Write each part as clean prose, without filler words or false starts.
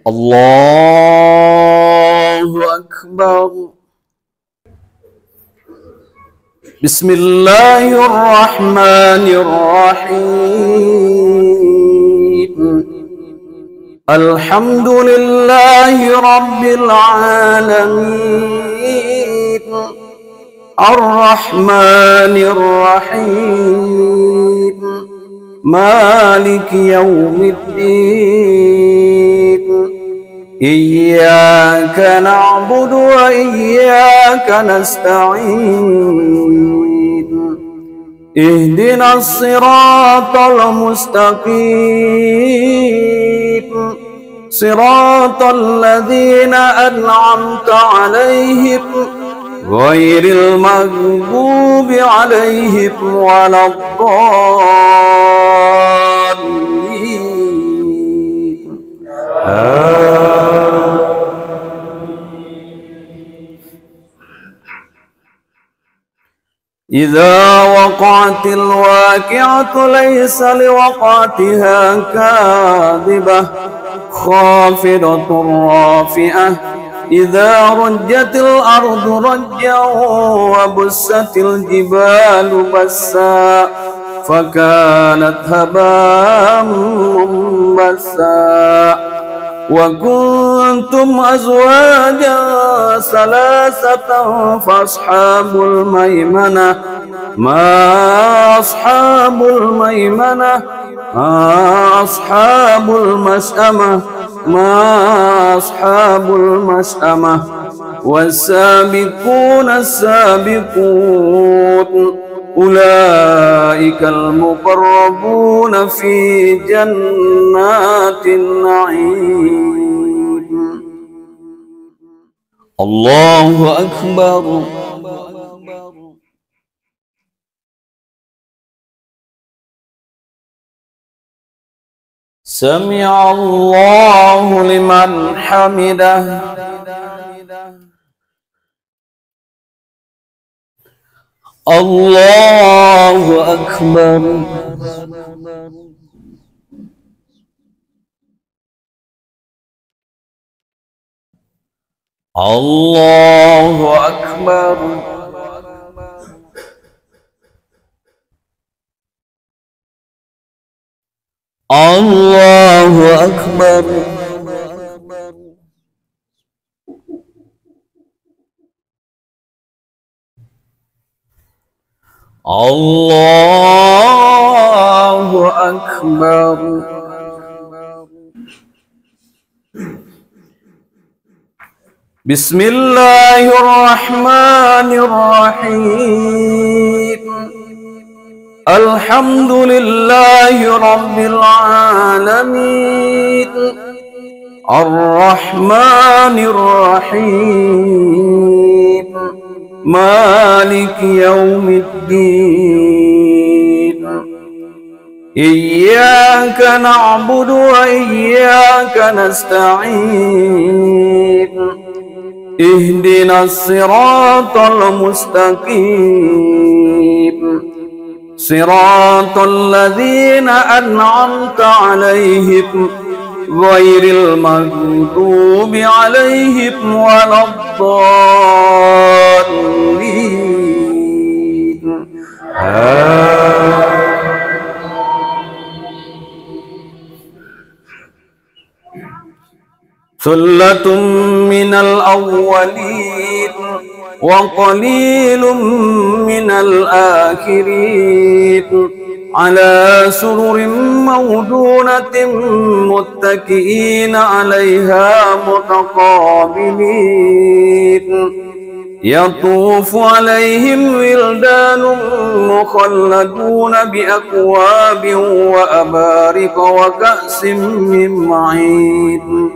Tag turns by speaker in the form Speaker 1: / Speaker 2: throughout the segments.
Speaker 1: الله أكبر. بسم الله الرحمن الرحيم. الحمد لله رب العالمين، الرحمن الرحيم، مالك يوم الدين. إياك نعبد وإياك نستعين. اهدنا الصراط المستقيم، صراط الذين أنعمت عليهم غير المغضوب عليهم ولا الضالين. إذا وقعت الواقعة ليس لوقعتها كاذبة خافضة رافعة. إذا رجت الأرض رجا وبست الجبال بسا فكانت هباء منبثا. وكنتم أزواجا ثلاثة فأصحاب الميمنة ما أصحاب الميمنة أصحاب المشأمة ما أصحاب المشأمة. والسابقون السابقون أولئك المقربون في جنات النعيم. الله أكبر. سمع الله لمن حمده. الله أكبر. الله أكبر. الله أكبر. الله أكبر. بسم الله الرحمن الرحيم. الحمد لله رب العالمين، الرحمن الرحيم، مالك يوم الدين. إياك نعبد وإياك نستعين. اهدنا الصراط المستقيم، صراط الذين أنعمت عليهم غير المغضوب عليهم ولا الضالين. ثلة من الأولين وقليل من الآخرين. على سرر موضونة متكئين عليها متقابلين. يطوف عليهم ولدان مخلدون بأكواب وأبارق وكأس من معين.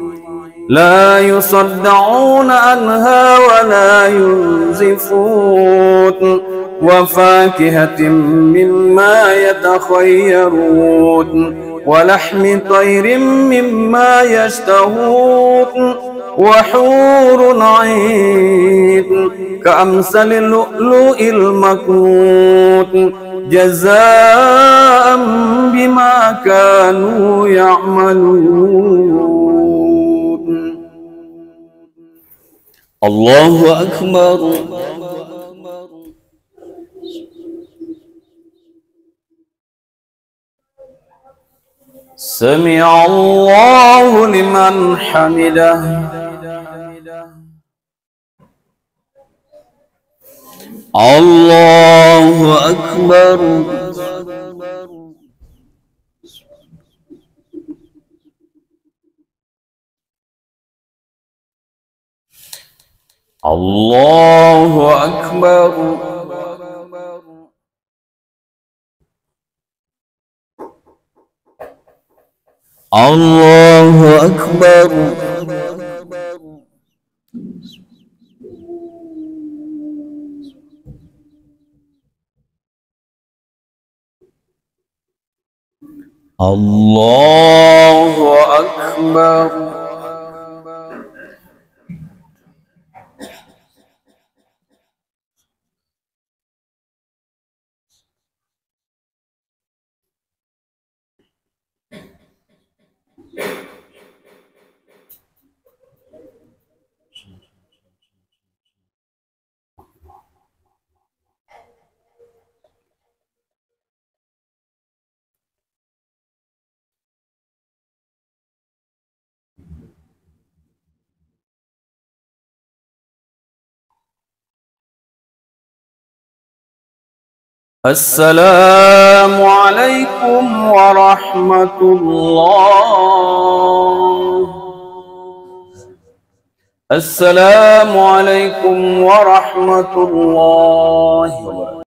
Speaker 1: لا يصدعون عنها ولا ينزفون. وفاكهة مما يتخيرون. ولحم طير مما يشتهون. وحور عين كأمثل اللؤلؤ المكنون جزاء بما كانوا يعملون. الله أكبر. سمع الله لمن حمده. الله أكبر. الله أكبر. الله أكبر. الله أكبر. السلام عليكم ورحمة الله. السلام عليكم ورحمة الله وبركاته.